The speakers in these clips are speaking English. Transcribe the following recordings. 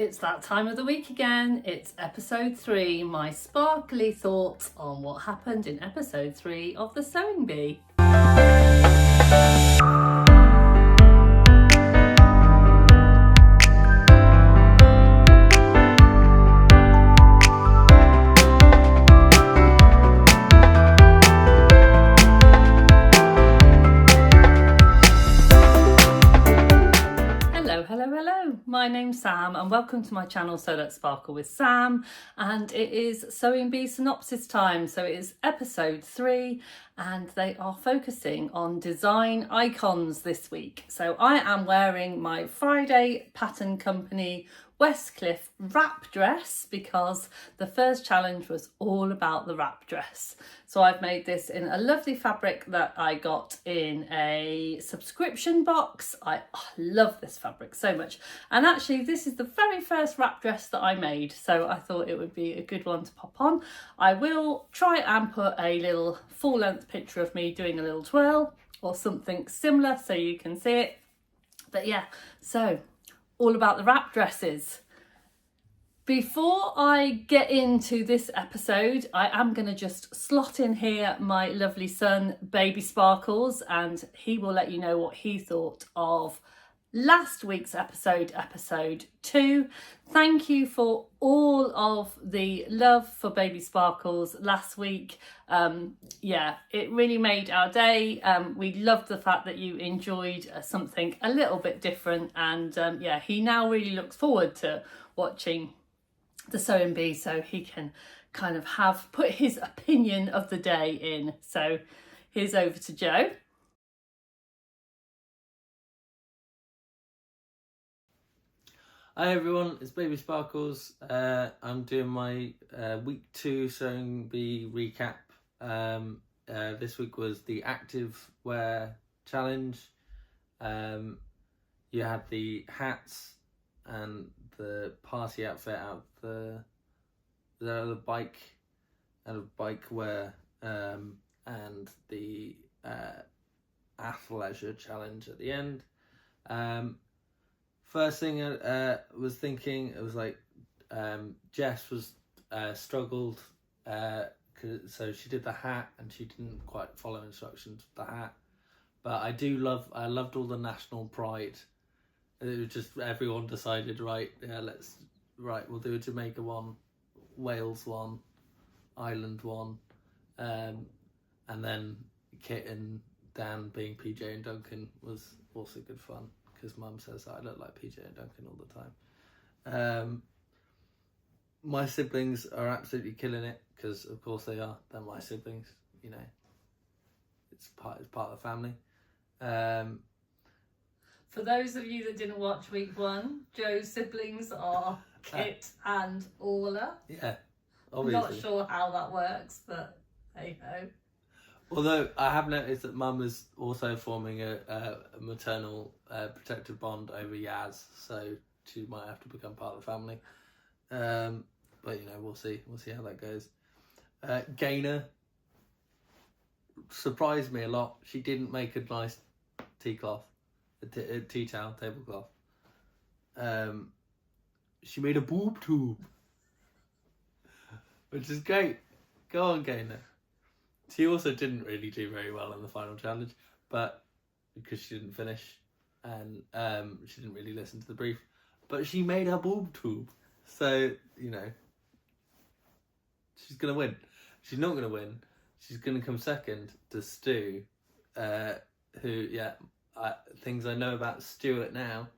It's that time of the week again. It's episode 3, my sparkly thoughts on what happened in episode 3 of The Sewing Bee. Hello, my name's Sam and welcome to my channel Sew Let's Sparkle with Sam, and it is Sewing Bee synopsis time. So it is episode 3 and they are focusing on design icons this week. So I am wearing my Friday Pattern Company Westcliff wrap dress because the first challenge was all about the wrap dress. So I've made this in a lovely fabric that I got in a subscription box. I love this fabric so much, and actually this is the very first wrap dress that I made, so I thought it would be a good one to pop on. I will try and put a little full-length picture of me doing a little twirl or something similar so you can see it. But yeah, so all about the wrap dresses. Before I get into this episode, I am going to just slot in here my lovely son, Baby Sparkles, and he will let you know what he thought of last week's episode, episode 2. Thank you for all of the love for Baby Sparkles last week. Yeah, it really made our day. We loved the fact that you enjoyed something a little bit different, and yeah, he now really looks forward to watching The Sewing Bee so he can kind of put his opinion of the day in. So here's over to Joe. Hi everyone, it's Baby Sparkles. I'm doing my week 2 Sewing Bee recap. This week was the active wear challenge. You had the hats and the party outfit out the bike wear, and the athleisure challenge at the end. First thing I was thinking, it was like Jess was struggled, so she did the hat and she didn't quite follow instructions with the hat. But I loved all the national pride. It was just everyone decided, we'll do a Jamaica one, Wales one, Ireland one, and then Kit and Dan being PJ and Duncan was also good fun, because Mum says that I look like PJ and Duncan all the time. My siblings are absolutely killing it, because of course they are. They're my siblings, you know. It's part of the family. For those of you that didn't watch week 1, Joe's siblings are Kit and Orla. Yeah, obviously. Not sure how that works, but hey ho. Although I have noticed that Mum is also forming a maternal protective bond over Yaz, so she might have to become part of the family. But you know, we'll see how that goes. Gaynor surprised me a lot. She didn't make a nice tea towel tablecloth. She made a boob tube, which is great. Go on, Gaynor. She also didn't really do very well in the final challenge, but because she didn't finish and she didn't really listen to the brief. But she made her boob tube, so you know she's gonna win. She's not gonna win. She's gonna come second to Stu, who things I know about Stuart now.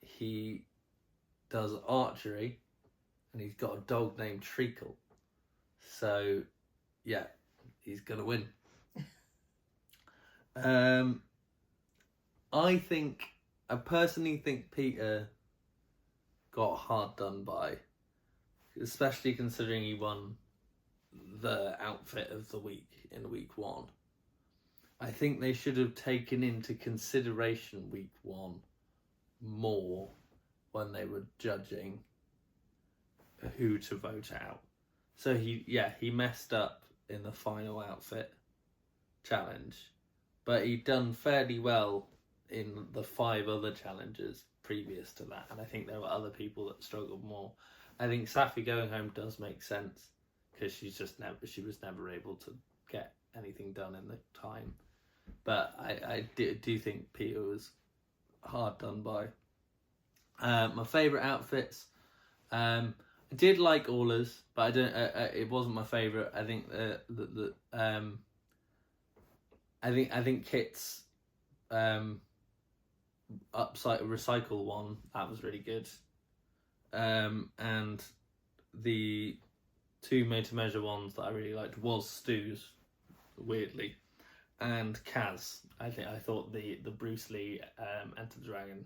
He does archery, and he's got a dog named Treacle. So yeah. He's gonna win. I personally think Peter got hard done by, especially considering he won the outfit of the week in week 1. I think they should have taken into consideration week 1 more when they were judging who to vote out. So he messed up in the final outfit challenge, but he'd done fairly well in the 5 other challenges previous to that, and I think there were other people that struggled more. I think Safi going home does make sense because she was never able to get anything done in the time. But I do think Peter was hard done by. My favourite outfits, I did like Orla's, but I don't. It wasn't my favourite. I think I think Kit's upside recycle one, that was really good. And the 2 made to measure ones that I really liked was Stu's, weirdly, and Kaz. I thought the Bruce Lee Enter the Dragon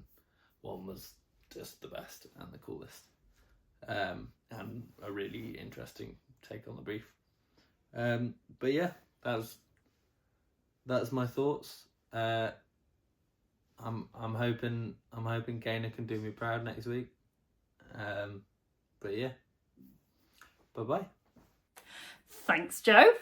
one was just the best and the coolest, and a really interesting take on the brief. But yeah, that's my thoughts. I'm hoping Gaynor can do me proud next week. But yeah, bye bye. Thanks, Joe.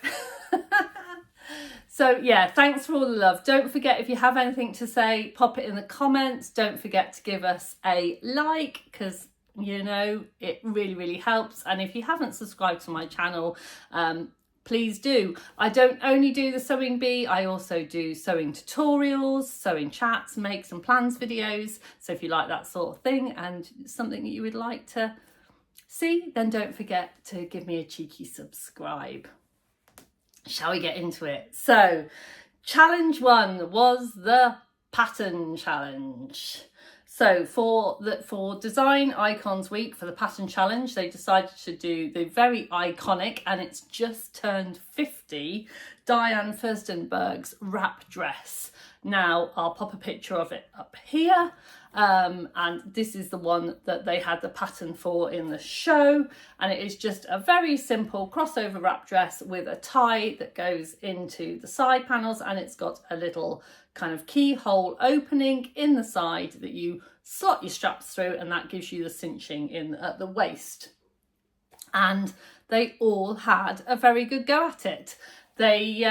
So yeah, thanks for all the love. Don't forget, if you have anything to say, pop it in the comments. Don't forget to give us a like, because it really helps. And if you haven't subscribed to my channel, please do. I don't only do the sewing bee, I also do sewing tutorials, sewing chats, makes and plans videos. So if you like that sort of thing and something that you would like to see, then don't forget to give me a cheeky subscribe. Shall we get into it? So challenge 1 was the pattern challenge. So for Design Icons Week, for the pattern challenge, they decided to do the very iconic, and it's just turned 50, Diane Furstenberg's wrap dress. Now I'll pop a picture of it up here, and this is the one that they had the pattern for in the show, and it is just a very simple crossover wrap dress with a tie that goes into the side panels, and it's got a little kind of keyhole opening in the side that you slot your straps through, and that gives you the cinching in at the waist. And they all had a very good go at it. They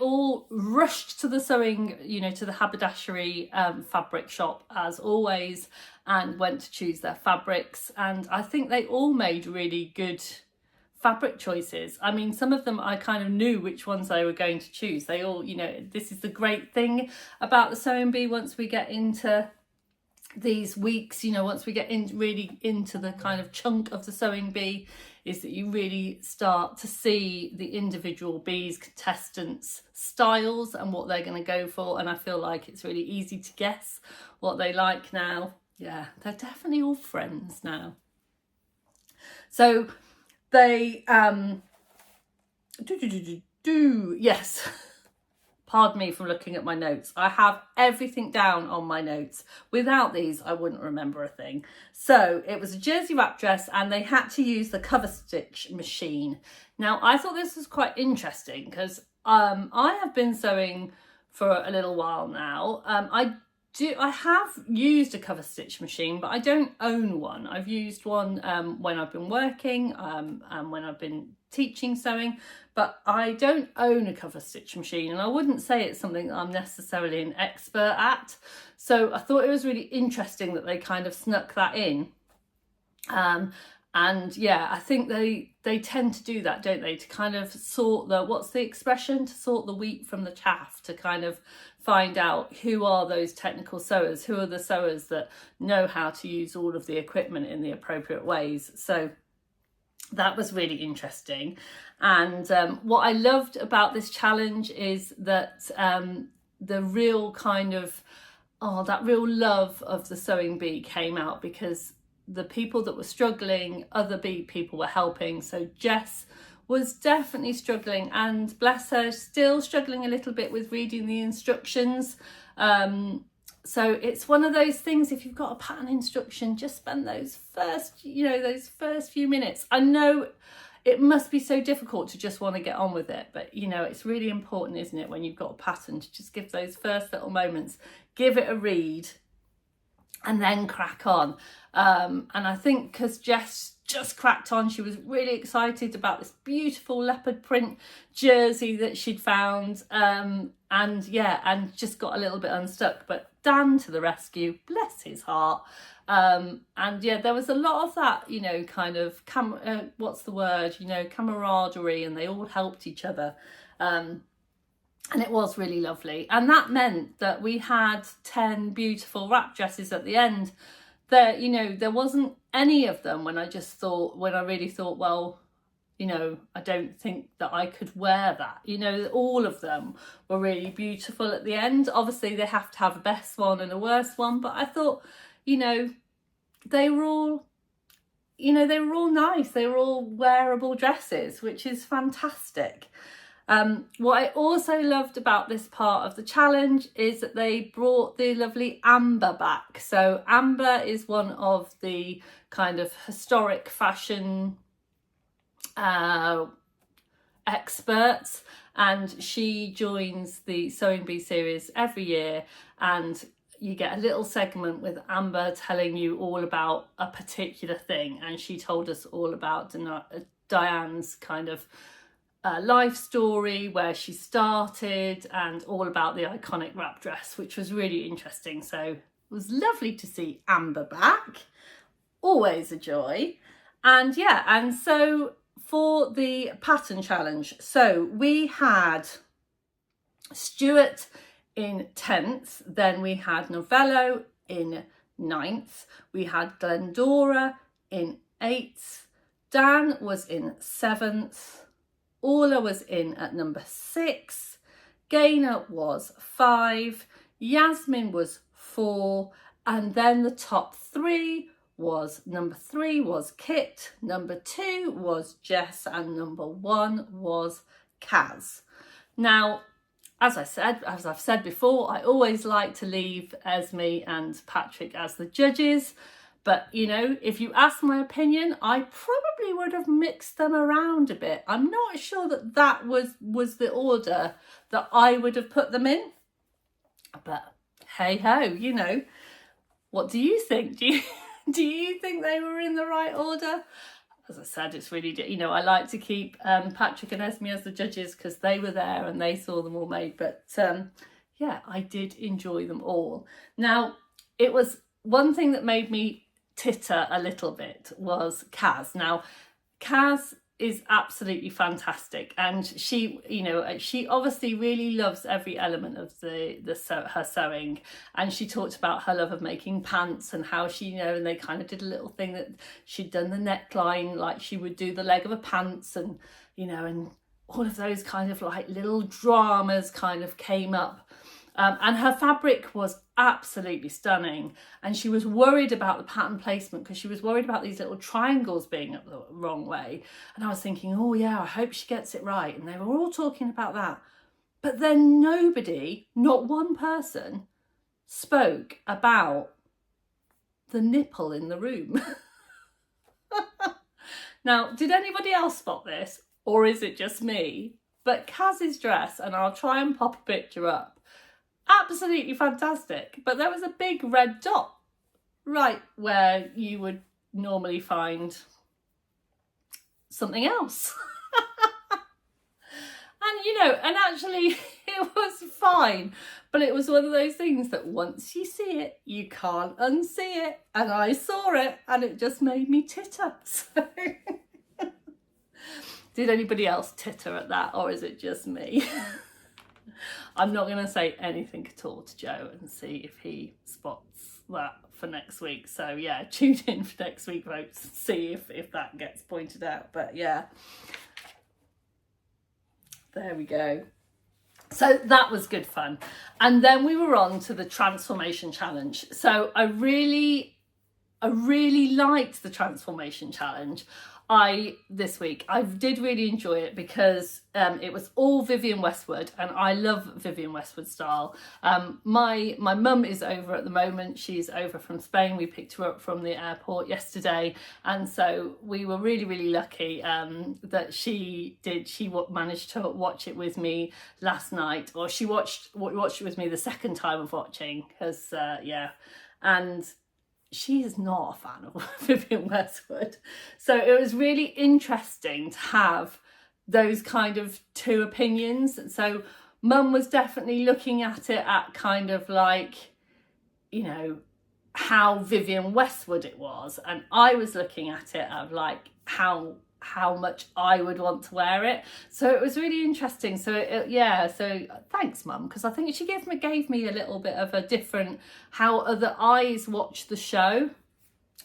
all rushed to the sewing, to the haberdashery fabric shop as always, and went to choose their fabrics. And I think they all made really good fabric choices. I mean, some of them I kind of knew which ones they were going to choose. They all, this is the great thing about the sewing bee. Once we get into these weeks, once we get really into the kind of chunk of the sewing bee, is that you really start to see the individual bees, contestants' styles and what they're going to go for. And I feel like it's really easy to guess what they like now. Yeah, they're definitely all friends now. So they yes. Pardon me for looking at my notes. I have everything down on my notes. Without these, I wouldn't remember a thing. So it was a jersey wrap dress, and they had to use the cover stitch machine. Now, I thought this was quite interesting because I have been sewing for a little while now. I have used a cover stitch machine, but I don't own one. I've used one when I've been working and when I've been teaching sewing, but I don't own a cover stitch machine, and I wouldn't say it's something that I'm necessarily an expert at. So I thought it was really interesting that they kind of snuck that in. And yeah, I think they tend to do that, don't they? To kind of sort what's the expression? To sort the wheat from the chaff, to kind of find out who are those technical sewers, who are the sewers that know how to use all of the equipment in the appropriate ways. So that was really interesting. And what I loved about this challenge is that the real kind of, that real love of the sewing bee came out, because the people that were struggling, other bee people were helping. So Jess was definitely struggling, and bless her, still struggling a little bit with reading the instructions. So it's one of those things, if you've got a pattern instruction, just spend those first few minutes. I know it must be so difficult to just want to get on with it, but it's really important, isn't it, when you've got a pattern, to just give those first little moments, give it a read, and then crack on. And I think because Jess just cracked on, she was really excited about this beautiful leopard print jersey that she'd found, and just got a little bit unstuck, but Dan to the rescue, bless his heart. And yeah, there was a lot of that, you know, kind of camaraderie, and they all helped each other. And it was really lovely. And that meant that we had 10 beautiful wrap dresses at the end. There, you know, there wasn't any of them when I really thought, well, you know, I don't think that I could wear that. You know, all of them were really beautiful at the end. Obviously, they have to have a best one and a worst one, but I thought, you know, they were all nice. They were all wearable dresses, which is fantastic. What I also loved about this part of the challenge is that they brought the lovely amber back. So amber is one of the kind of historic fashion experts, and she joins the Sewing Bee series every year, and you get a little segment with Amber telling you all about a particular thing, and she told us all about Diane's kind of life story, where she started, and all about the iconic wrap dress, which was really interesting. So it was lovely to see Amber back, always a joy. And yeah, and so for the pattern challenge, so we had Stuart in 10th, then we had Novello in 9th, we had Glendora in 8th, Dan was in 7th, Orla was in at number 6, Gaynor was 5, Yasmin was 4, and then the top 3 was, number 3 was Kit, number 2 was Jess, and number 1 was Kaz. Now, as I've said before, I always like to leave Esme and Patrick as the judges. But, you know, if you ask my opinion, I probably would have mixed them around a bit. I'm not sure that was the order that I would have put them in. But hey ho, you know, what do you think? Do you think they were in the right order? As I said, it's really, you know, I like to keep Patrick and Esme as the judges because they were there and they saw them all made. But yeah, I did enjoy them all. Now, it was one thing that made me titter a little bit was Kaz. Now, Kaz is absolutely fantastic, and she, you know, she obviously really loves every element of her sewing, and she talked about her love of making pants and how she, you know, and they kind of did a little thing that she'd done the neckline like she would do the leg of a pants, and you know, and all of those kind of like little dramas kind of came up. And her fabric was absolutely stunning, and she was worried about the pattern placement because she was worried about these little triangles being up the wrong way. And I was thinking, oh yeah, I hope she gets it right. And they were all talking about that. But then nobody, not one person, spoke about the nipple in the room. Now, did anybody else spot this, or is it just me? But Kaz's dress, and I'll try and pop a picture up, absolutely fantastic, but there was a big red dot right where you would normally find something else. And you know, and actually it was fine, but it was one of those things that once you see it, you can't unsee it, and I saw it and it just made me titter. So did anybody else titter at that, or is it just me? I'm not going to say anything at all to Joe and see if he spots that for next week. So yeah, tune in for next week, folks, and see if that gets pointed out. But yeah, there we go. So that was good fun. And then we were on to the transformation challenge. So I really liked the transformation challenge. This week I did really enjoy it because it was all Vivienne Westwood, and I love Vivienne Westwood style. My mum is over at the moment. She's over from Spain. We picked her up from the airport yesterday, and so we were really lucky that she managed to watch it with me last night, or she watched it with me the second time of watching, because yeah, and she is not a fan of Vivienne Westwood. So it was really interesting to have those kind of two opinions. So Mum was definitely looking at it at kind of like, you know, how Vivienne Westwood it was, and I was looking at it of like how much I would want to wear it. So it was really interesting. So so thanks Mum, because I think she gave me a little bit of a different how other eyes watch the show,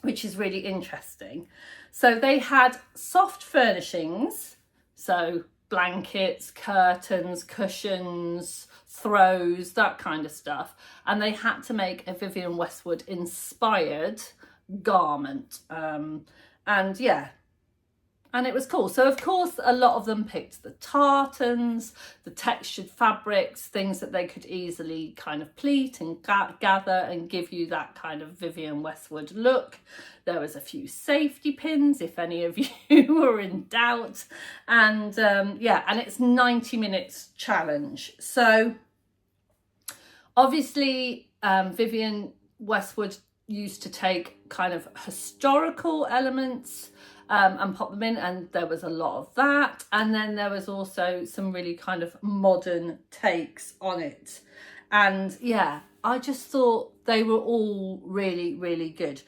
which is really interesting. So they had soft furnishings, so blankets, curtains, cushions, throws, that kind of stuff, and they had to make a Vivienne Westwood inspired garment, and it was cool. So of course a lot of them picked the tartans, the textured fabrics, things that they could easily kind of pleat and gather and give you that kind of Vivienne Westwood look. There was a few safety pins if any of you were in doubt, and and it's 90 minutes challenge. So obviously Vivienne Westwood used to take kind of historical elements and pop them in, and there was a lot of that, and then there was also some really kind of modern takes on it, and I just thought they were all really, really good.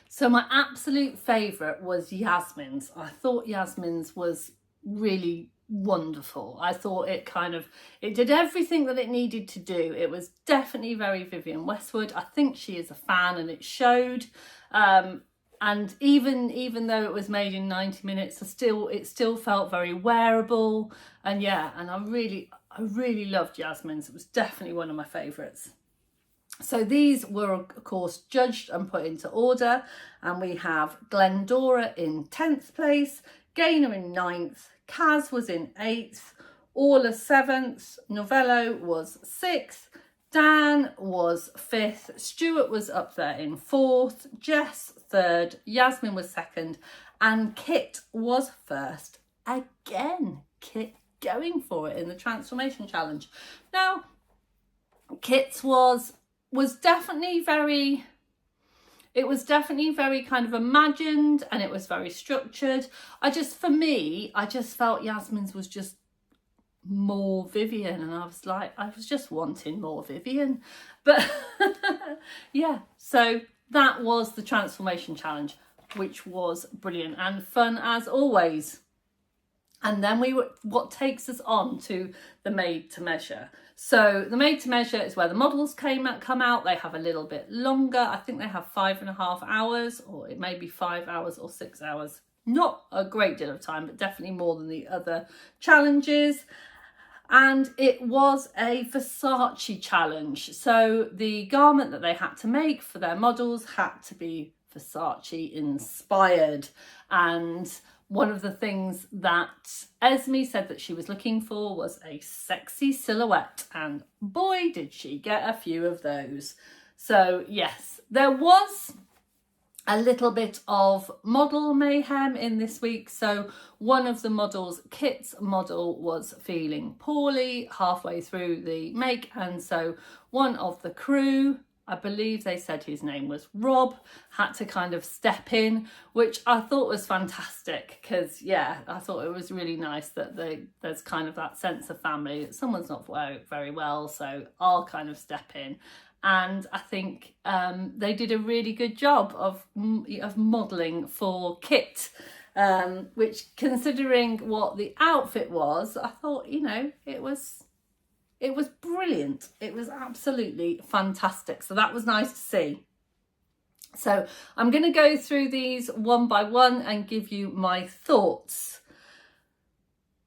So my absolute favourite was Yasmin's. I thought Yasmin's was really wonderful. I thought it did everything that it needed to do. It was definitely very Vivienne Westwood. I think she is a fan, and it showed. And even though it was made in 90 minutes, it still felt very wearable. And I really loved Yasmin's. It was definitely one of my favourites. So these were of course judged and put into order, and we have Glendora in 10th place, Gaynor in 9th, Kaz was in 8th, Orla 7th, Novello was 6th, Dan was 5th, Stuart was up there in 4th, Jess 3rd, Yasmin was 2nd, and Kit was 1st. Again, Kit going for it in the transformation challenge. Now, Kit's was definitely very, it was definitely very kind of imagined, and it was very structured. I just felt Yasmin's was just more Vivienne, and I was just wanting more Vivienne. But so that was the transformation challenge, which was brilliant and fun as always. And then what takes us on to the made to measure. So the made to measure is where the models come out. They have a little bit longer. I think they have 5.5 hours, or it may be 5 hours or 6 hours. Not a great deal of time, but definitely more than the other challenges. And it was a Versace challenge. So the garment that they had to make for their models had to be Versace inspired. And one of the things that Esme said that she was looking for was a sexy silhouette, and boy did she get a few of those. So yes, there was a little bit of model mayhem in this week. So one of the models, Kit's model, was feeling poorly halfway through the make, and so one of the crew, I believe they said his name was Rob, had to kind of step in, which I thought was fantastic, because I thought it was really nice that there's kind of that sense of family. Someone's not very well, so I'll kind of step in. And I think they did a really good job of modelling for Kit, which, considering what the outfit was, I thought, it was brilliant. It was absolutely fantastic. So that was nice to see. So I'm going to go through these one by one and give you my thoughts.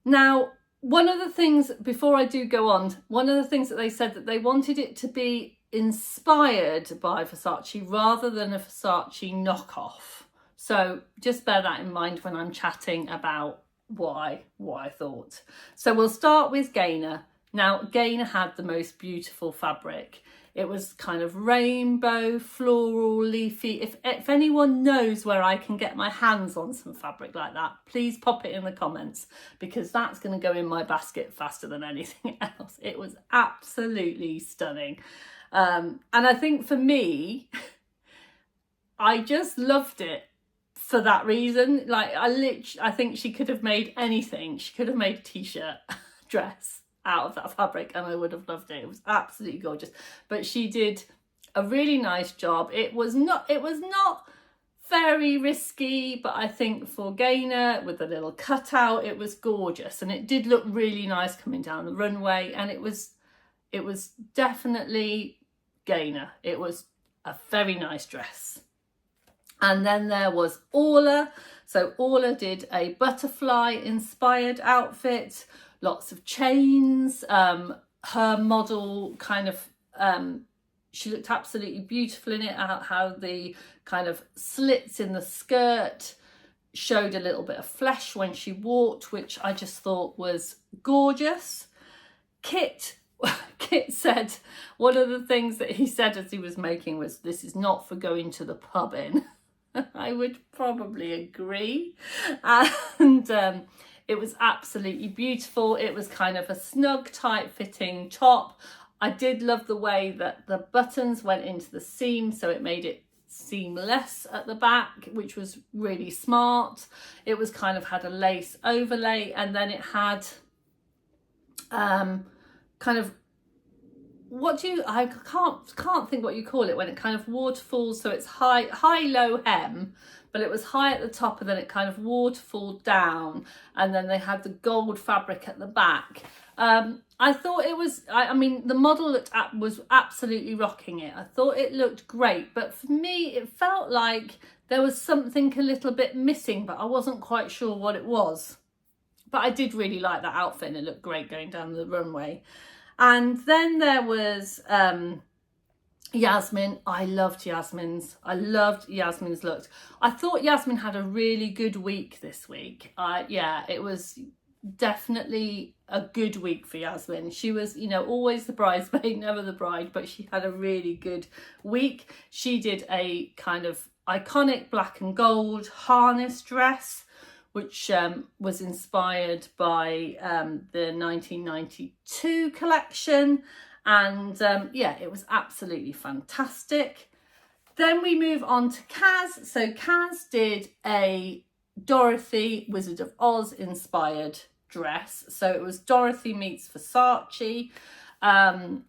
Now, one of the things, before I do go on, one of the things that they said that they wanted it to be inspired by Versace rather than a Versace knockoff. So just bear that in mind when I'm chatting about what I thought. So we'll start with Gaynor. Now, Gaynor had the most beautiful fabric. It was kind of rainbow, floral, leafy. If anyone knows where I can get my hands on some fabric like that, please pop it in the comments, because that's going to go in my basket faster than anything else. It was absolutely stunning. And I think for me, I just loved it for that reason. Like, I think she could have made anything. She could have made a t-shirt, dress, out of that fabric and I would have loved it. It was absolutely gorgeous. But she did a really nice job. It was not very risky, but I think for Gaynor with the little cutout, it was gorgeous, and it did look really nice coming down the runway, and it was definitely Gaynor. It was a very nice dress. And then there was Orla. So Orla did a butterfly inspired outfit, lots of chains. Her model kind of, she looked absolutely beautiful in it, how the kind of slits in the skirt showed a little bit of flesh when she walked, which I just thought was gorgeous. Kit said, one of the things that he said as he was making was, "This is not for going to the pub in." I would probably agree. And it was absolutely beautiful. It was kind of a snug, tight fitting top. I did love the way that the buttons went into the seam, so it made it seamless at the back, which was really smart. It was kind of had a lace overlay, and then it had kind of, I can't think what you call it when it kind of waterfalls. So it's high low hem, but it was high at the top and then it kind of waterfalled down, and then they had the gold fabric at the back. I thought it was, I mean, the model was absolutely rocking it. I thought it looked great, but for me, it felt like there was something a little bit missing, but I wasn't quite sure what it was. But I did really like that outfit, and it looked great going down the runway. And then there was Yasmin. I loved Yasmin's look. I thought Yasmin had a really good week this week. Yeah, it was definitely a good week for Yasmin. She was, always the bridesmaid, never the bride, but she had a really good week. She did a kind of iconic black and gold harness dress, which was inspired by the 1992 collection. And yeah, it was absolutely fantastic. Then we move on to Kaz. So Kaz did a Dorothy Wizard of Oz inspired dress. So it was Dorothy meets Versace. And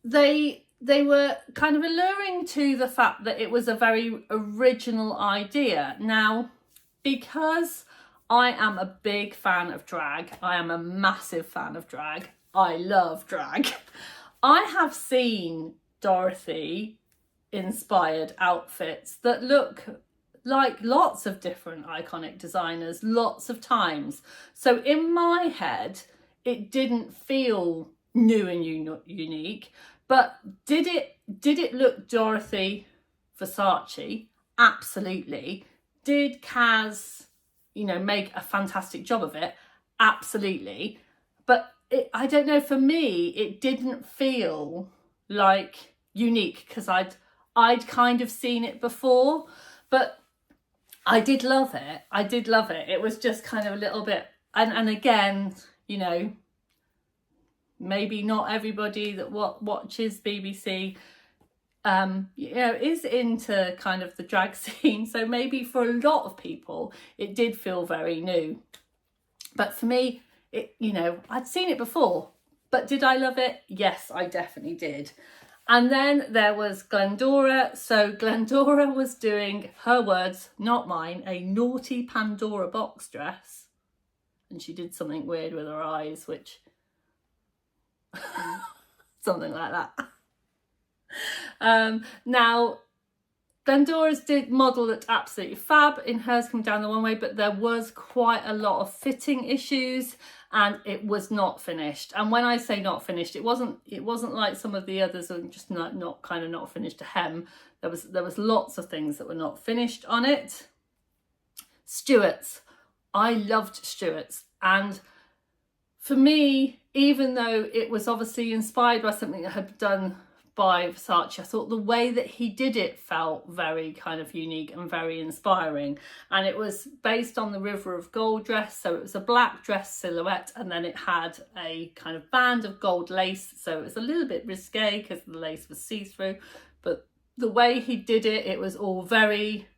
they were kind of alluring to the fact that it was a very original idea. Now, because I am a big fan of drag, I am a massive fan of drag, I love drag, I have seen Dorothy inspired outfits that look like lots of different iconic designers lots of times. So in my head, it didn't feel new and unique. But did it look Dorothy Versace? Absolutely. Did Kaz, make a fantastic job of it? Absolutely. But I don't know, for me, it didn't feel like unique because I'd kind of seen it before, but I did love it. It was just kind of a little bit, and again, maybe not everybody that watches BBC, is into kind of the drag scene. So maybe for a lot of people, it did feel very new. But for me, I'd seen it before. But did I love it? Yes, I definitely did. And then there was Glendora. So Glendora was doing, her words, not mine, a naughty Pandora box dress. And she did something weird with her eyes, which... something like that. Now, Glendora's model looked absolutely fab in hers coming down the one way, but there was quite a lot of fitting issues and it was not finished. And when I say not finished, it wasn't like some of the others are just not finished to hem. There was lots of things that were not finished on it. Stuart's. I loved Stuart's, and for me, even though it was obviously inspired by something that had done by Versace, I thought the way that he did it felt very kind of unique and very inspiring. And it was based on the River of Gold dress. So it was a black dress silhouette, and then it had a kind of band of gold lace. So it was a little bit risque because the lace was see-through. But the way he did it, it was all very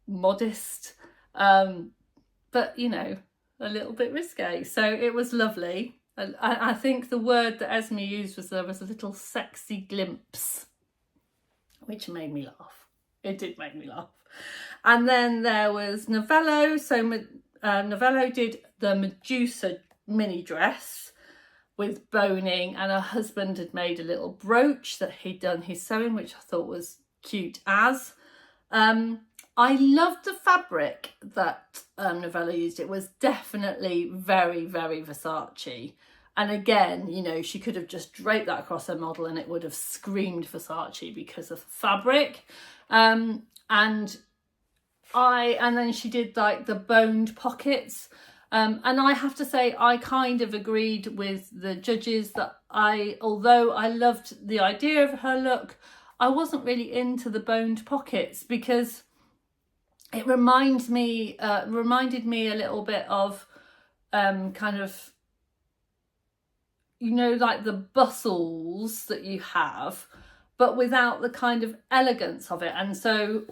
modest. But, a little bit risque. So it was lovely. I think the word that Esme used was there was a little sexy glimpse, which made me laugh. It did make me laugh. And then there was Novello. So Novello did the Medusa mini dress with boning, and her husband had made a little brooch that he'd done his sewing, which I thought was cute as. I loved the fabric that Novello used. It was definitely very, very Versace. And again, you know, she could have just draped that across her model and it would have screamed Versace because of the fabric. And then she did like the boned pockets. And I have to say, I kind of agreed with the judges that although I loved the idea of her look, I wasn't really into the boned pockets because it reminded me a little bit of kind of, you know, like the bustles that you have, but without the kind of elegance of it. And so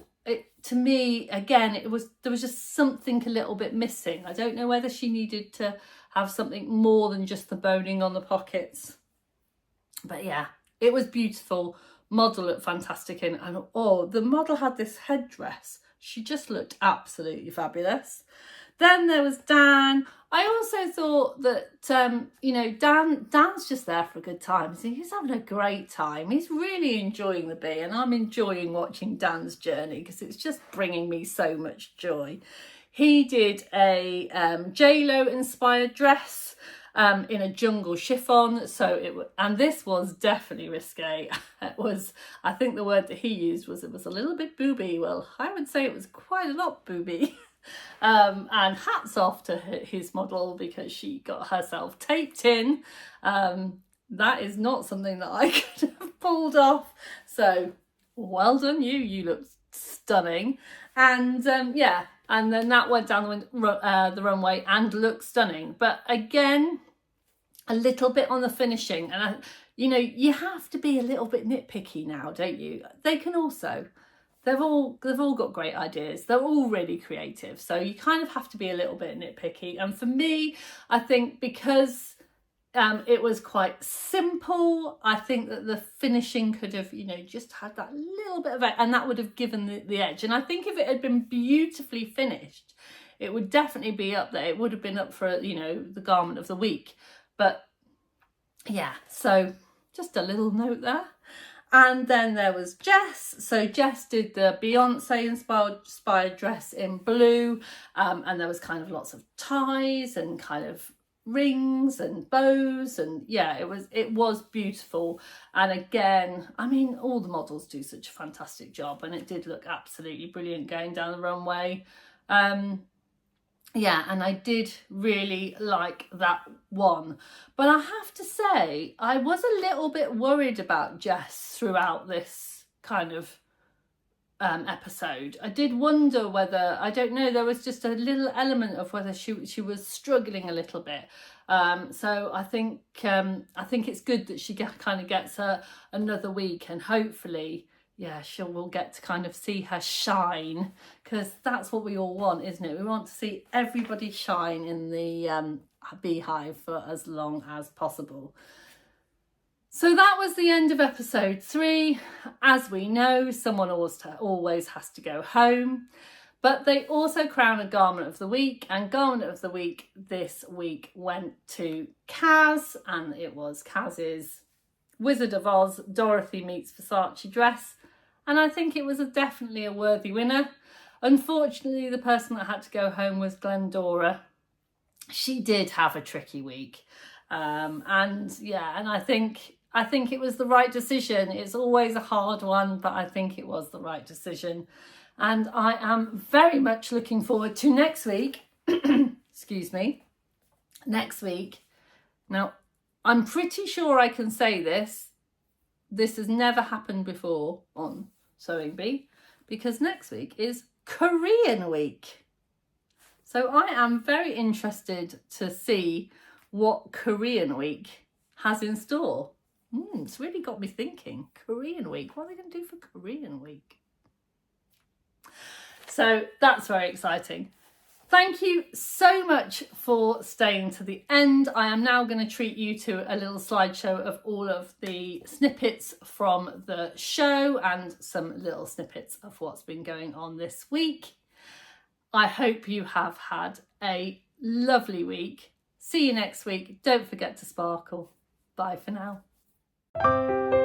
to me, again, there was just something a little bit missing. I don't know whether she needed to have something more than just the boning on the pockets. But yeah, it was beautiful. Model looked fantastic in, and the model had this headdress. She just looked absolutely fabulous. Then there was Dan. I also thought that, you know, Dan's just there for a good time. So he's having a great time. He's really enjoying the bee, and I'm enjoying watching Dan's journey because it's just bringing me so much joy. He did a J-Lo inspired dress in a jungle chiffon. And this was definitely risque. I think the word that he used was, it was a little bit booby. Well, I would say it was quite a lot booby. And hats off to his model because she got herself taped in. That is not something that I could have pulled off. So well done you look stunning. And yeah, and then that went down the runway and looked stunning. But again, a little bit on the finishing. And you know, you have to be a little bit nitpicky now, don't you? They've all got great ideas. They're all really creative. So you kind of have to be a little bit nitpicky. And for me, I think because it was quite simple, I think that the finishing could have, you know, just had that little bit of it, and that would have given the edge. And I think if it had been beautifully finished, it would definitely be up there. It would have been up for, you know, the garment of the week. But yeah, so just a little note there. And then there was Jess. So Jess did the Beyonce inspired dress in blue. And there was kind of lots of ties and kind of rings and bows. And yeah, it was beautiful. And again, I mean, all the models do such a fantastic job. And it did look absolutely brilliant going down the runway. Yeah, and I did really like that one. But I have to say, I was a little bit worried about Jess throughout this kind of episode. I did wonder whether, I don't know, there was just a little element of whether she was struggling a little bit. So I think it's good that she kind of gets another week, and hopefully, yeah, we'll get to kind of see her shine, because that's what we all want, isn't it? We want to see everybody shine in the beehive for as long as possible. So that was the end of episode 3. As we know, someone always has to go home. But they also crown a garment of the week, and garment of the week this week went to Kaz, and it was Kaz's Wizard of Oz Dorothy meets Versace dress. And I think it was definitely a worthy winner. Unfortunately, the person that had to go home was Glendora. She did have a tricky week. And I think it was the right decision. It's always a hard one, but I think it was the right decision. And I am very much looking forward to next week. Excuse me. Next week. Now, I'm pretty sure I can say this. This has never happened before on Sewing Bee, because next week is Korean week. So I am very interested to see what Korean week has in store. It's really got me thinking. Korean week, what are they going to do for Korean week? So that's very exciting. Thank you so much for staying to the end. I am now going to treat you to a little slideshow of all of the snippets from the show and some little snippets of what's been going on this week. I hope you have had a lovely week. See you next week. Don't forget to sparkle. Bye for now.